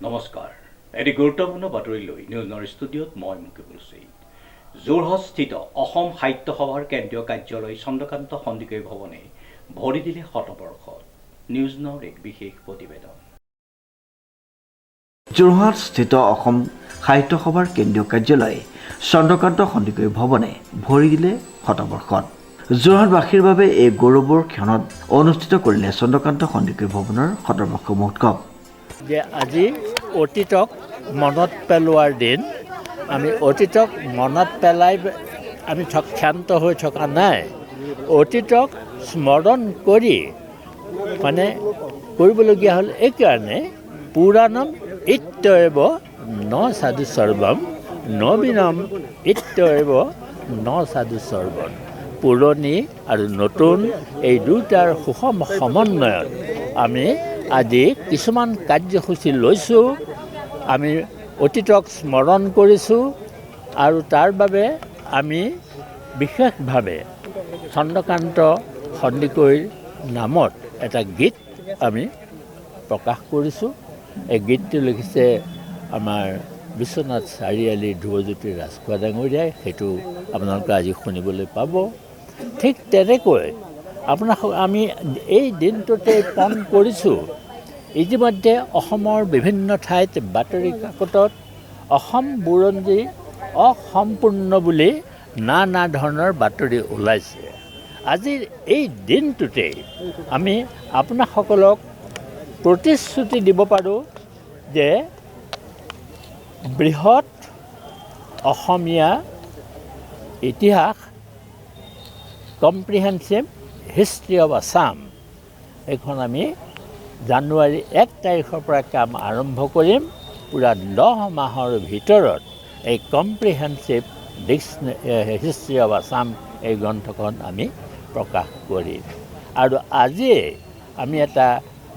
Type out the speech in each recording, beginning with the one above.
নমস্কাৰ। এটি গুৰুত্বপূৰ্ণ বাতৰি লৈ নিউজৰ ষ্টুডিঅ'ত মই মুকিবুল ছেইদ। যোৰহাটস্থিত অসম সাহিত্য সভাৰ কেন্দ্ৰীয় কাৰ্যালয় চন্দ্ৰকান্ত সন্দিকৈ ভৱনে ভৰি দিলে শতবৰ্ষত। নিউজ নাওৰ এক বিশেষ প্ৰতিবেদন। যোৰহাটস্থিত অসম সাহিত্য সভাৰ কেন্দ্ৰীয় কাৰ্যালয় চন্দ্ৰকান্ত সন্দিকৈ ভৱনে ভৰি দিলে শতবৰ্ষত। যোৰহাটবাসীৰ বাবে এই গৌৰৱৰ ক্ষণত অনুষ্ঠিত কৰিলে চন্দ্ৰকান্ত সন্দিকৈ ভৱনৰ শতবৰ্ষ মহোৎসৱ। যে আজি অতীতক মনত পেলোৱাৰ দিন। আমি অতীতক মনত পেলাই আমি ক্ষান্ত হৈ থকা নাই, অতীতক স্মৰণ কৰি কৰিবলগীয়া হ'ল এইকাৰণে পুৰাণম ইত্যেব ন সাধু সৰ্বম নবীনম ইত্যেব ন সাধু সৰ্বম। পুৰণি আৰু নতুন এই দুটাৰ সুষম সমন্বয়ত আমি আজি কিছুমান কাৰ্যসূচী লৈছোঁ। আমি অতীতক স্মৰণ কৰিছোঁ আৰু তাৰ বাবে আমি বিশেষভাৱে চন্দ্ৰকান্ত সন্দিকৈৰ নামত এটা গীত আমি প্ৰকাশ কৰিছোঁ। এই গীতটো লিখিছে আমাৰ বিশ্বনাথ চাৰিআলি ধ্ৰুৱজ্যোতি ৰাজখোৱা ডাঙৰীয়াই। সেইটো আপোনালোকে আজি শুনিবলৈ পাব। ঠিক তেনেকৈ আমি এই দিনটোতে পণ কৰিছোঁ। ইতিমধ্যে অসমৰ বিভিন্ন ঠাইত বাতৰি কাকতত অসম বুৰঞ্জী অসম্পূৰ্ণ বুলি নানা ধৰণৰ বাতৰি ওলাইছে। আজিৰ এই দিনটোতে আমি আপোনাসকলক প্ৰতিশ্ৰুতি দিব পাৰোঁ যে বৃহৎ অসমীয়া ইতিহাস কম্প্ৰিহেনচিভ হিষ্ট্ৰী অৱ আছাম এইখন আমি জানুৱাৰী 1 তাৰিখৰ পৰা কাম আৰম্ভ কৰিম। পূৰা 10 মাহৰ ভিতৰত এই কম্প্ৰিহেনচিভ হিষ্ট্ৰী অৱ আছাম এই গ্ৰন্থখন আমি প্ৰকাশ কৰিম। আৰু আজিয়ে আমি এটা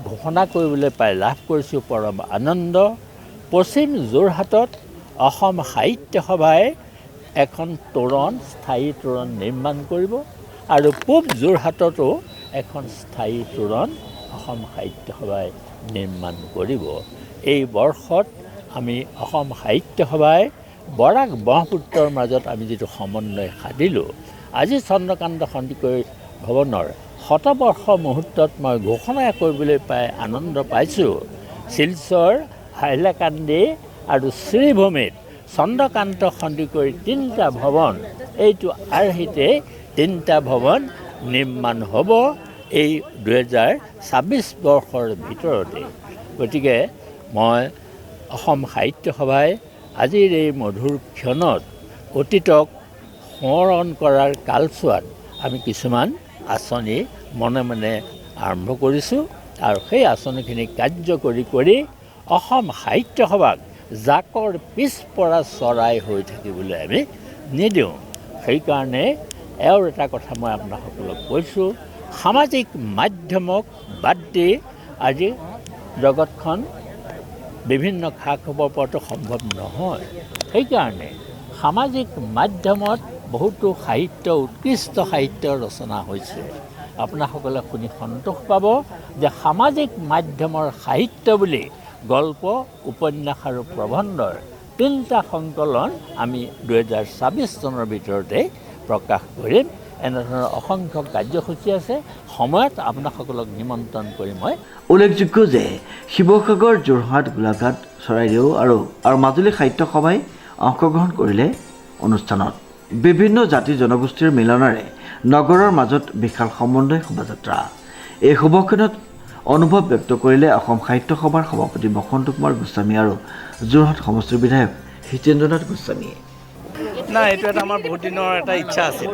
ঘোষণা কৰিবলৈ পাই লাভ কৰিছোঁ পৰম আনন্দ। পশ্চিম যোৰহাটত অসম সাহিত্য সভাই এখন তোৰণ, স্থায়ী তোৰণ নিৰ্মাণ কৰিব আৰু পূব যোৰহাটতো এখন স্থায়ী তোৰণ অসম সাহিত্য সভাই নিৰ্মাণ কৰিব। এই বৰ্ষত আমি অসম সাহিত্য সভাই বৰাক ব্ৰহ্মপুত্ৰৰ মাজত আমি যিটো সমন্বয় সাধিলোঁ, আজি চন্দ্ৰকান্ত সন্দিকৈ ভৱনৰ শতবৰ্ষ মুহূৰ্তত মই ঘোষণা কৰিবলৈ পাই আনন্দ পাইছোঁ। শিলচৰ, হাইলাকান্দি আৰু শ্ৰীভূমিত চন্দ্ৰকান্ত সন্দিকৈৰ 3টা ভৱন, এইটো আৰ্হিতে 3টা ভৱন নিৰ্মাণ হ'ব এই 2026 বৰ্ষৰ ভিতৰতে। গতিকে মই অসম সাহিত্য সভাই আজিৰ এই মধুৰ ক্ষণত অতীতক সোঁৱৰণ কৰাৰ কালচোৱাত আমি কিছুমান আঁচনি মনে মনে আৰম্ভ কৰিছোঁ আৰু সেই আঁচনিখিনি কাৰ্যকৰী কৰি অসম সাহিত্য সভাক জাকৰ পিছপৰা চৰাই হৈ থাকিবলৈ আমি নিদিওঁ। সেইকাৰণে এওঁৰ এটা কথা মই আপোনাসকলক কৈছোঁ, সামাজিক মাধ্যমক বাদ দি আজি জগতখন বিভিন্ন খা খবৰ পোৱাটো সম্ভৱ নহয়। সেইকাৰণে সামাজিক মাধ্যমত বহুতো সাহিত্য, উৎকৃষ্ট সাহিত্য ৰচনা হৈছে। আপোনাসকলে শুনি সন্তোষ পাব যে সামাজিক মাধ্যমৰ সাহিত্য বুলি গল্প, উপন্যাস আৰু প্ৰবন্ধৰ 3টা সংকলন আমি 2026 চনৰ ভিতৰতে প্ৰকাশ কৰিম। এনেধৰণৰ অসংখ্য কাৰ্যসূচী আছে। সময়ত আপোনাসকলক নিমন্ত্ৰণ কৰি মই উল্লেখযোগ্য যে শিৱসাগৰ, যোৰহাট, গোলাঘাট, চৰাইদেউ আৰু মাজুলী সাহিত্য সভাই অংশগ্ৰহণ কৰিলে অনুষ্ঠানত। বিভিন্ন জাতি জনগোষ্ঠীৰ মিলনেৰে নগৰৰ মাজত বিশাল সমন্বয় শোভাযাত্ৰা। এই শুভক্ষণত অনুভৱ ব্যক্ত কৰিলে অসম সাহিত্য সভাৰ সভাপতি বসন্ত কুমাৰ গোস্বামী আৰু যোৰহাট সমষ্টিৰ বিধায়ক হিতেন্দ্ৰনাথ গোস্বামীয়ে। নাই, এইটো এটা আমাৰ বহুত দিনৰ এটা ইচ্ছা আছিল।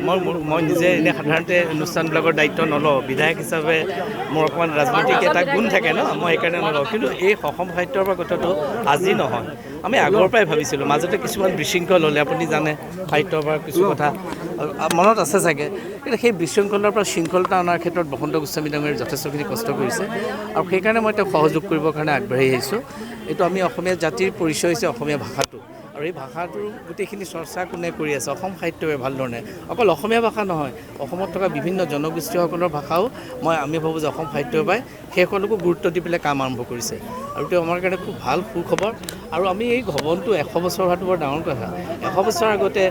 মই নিজে এনে সাধাৰণতে অনুষ্ঠানবিলাকৰ দায়িত্ব নলওঁ। বিধায়ক হিচাপে মোৰ অকণমান ৰাজনৈতিক এটা গুণ থাকে ন, মই সেইকাৰণে নলওঁ। কিন্তু এই অসম সাহিত্যৰ পৰা কথাটো আজি নহয়, আমি আগৰ পৰাই ভাবিছিলোঁ। মাজতে কিছুমান বিশৃংখল হ'লে আপুনি জানে, সাহিত্যৰ পৰা কিছু কথা মনত আছে চাগে। কিন্তু সেই বিশৃংখলৰ পৰা শৃংখলতা অনাৰ ক্ষেত্ৰত বসন্ত গোস্বামী ডাঙৰীয়াই যথেষ্টখিনি কষ্ট কৰিছে আৰু সেইকাৰণে মই তেওঁক সহযোগ কৰিবৰ কাৰণে আগবাঢ়ি আহিছোঁ। এইটো আমি অসমীয়া জাতিৰ পৰিচয় হৈছে অসমীয়া ভাষাটো। আৰু এই ভাষাটোৰ গোটেইখিনি চৰ্চা কোনে কৰি আছে অসম সাহিত্যই ভাল ধৰণে অকল অসমীয়া ভাষা নহয় অসমত থকা বিভিন্ন জনগোষ্ঠীসকলৰ ভাষাও আমি ভাবোঁ যে অসম সাহিত্যই পায় সেইসকলকো গুৰুত্ব দি পেলাই কাম আৰম্ভ কৰিছে আৰু তেওঁ আমাৰ কাৰণে খুব ভাল সুখবৰ আৰু আমি এই ভৱনটো 100 বছৰ হোৱাটো বৰ ডাঙৰ কথা 100 বছৰ আগতে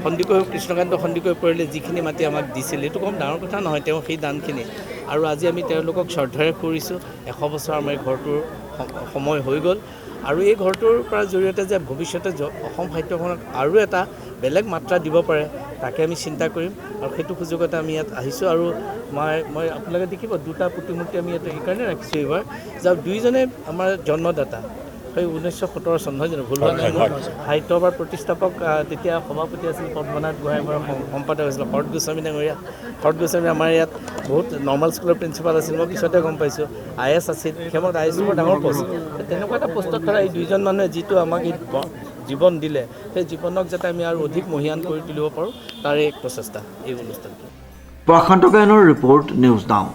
সন্দিকৈ কৃষ্ণকান্ত সন্দিকৈ পৰিয়ালে যিখিনি মাটি আমাক দিছিল এইটো কম ডাঙৰ কথা নহয় তেওঁ সেই দানখিনি আৰু আজি আমি তেওঁলোকক শ্ৰদ্ধাৰে কৰিছোঁ 100 বছৰ আমাৰ এই ঘৰটোৰ সময় হৈ গ'ল আৰু এই ঘৰটোৰ পৰা জৰিয়তে যে ভৱিষ্যতে অসম সাহিত্যখনক আৰু এটা বেলেগ মাত্ৰা দিব পাৰে তাকে আমি চিন্তা কৰিম আৰু সেইটো সুযোগতে আমি ইয়াত আহিছোঁ আৰু মই আপোনালোকে দেখিব দুটা প্ৰতিমূৰ্তি আমি ইয়াত এইকাৰণে ৰাখিছোঁ এইবাৰ যাৰ দুইজনে আমাৰ জন্মদাতা সেই 1917 চন নহয় জানো ভুল হোৱা নাই সাহিত্য সভাৰ প্ৰতিষ্ঠাপক তেতিয়া সভাপতি আছিল পদ্মনাথ গোহাঁই আমাৰ সম্পাদক আছিল শৰৎ গোস্বামী ডাঙৰীয়া শৰৎ গোস্বামী আমাৰ ইয়াত বহুত নৰ্মেল স্কুলৰ প্ৰিন্সিপাল আছিল মই পিছতে গম পাইছোঁ IS আছিল সেইসময়ত IS বৰ ডাঙৰ পষ্ট তেনেকুৱা এটা পষ্টত ধৰা এই দুইজন মানুহে যিটো আমাক এই জীৱন দিলে সেই জীৱনক যাতে আমি আৰু অধিক মহিয়ান কৰি তুলিব পাৰোঁ তাৰে এক প্ৰচেষ্টা এই অনুষ্ঠানটো প্ৰশান্ত গায়নৰ ৰিপৰ্ট নিউজ নাও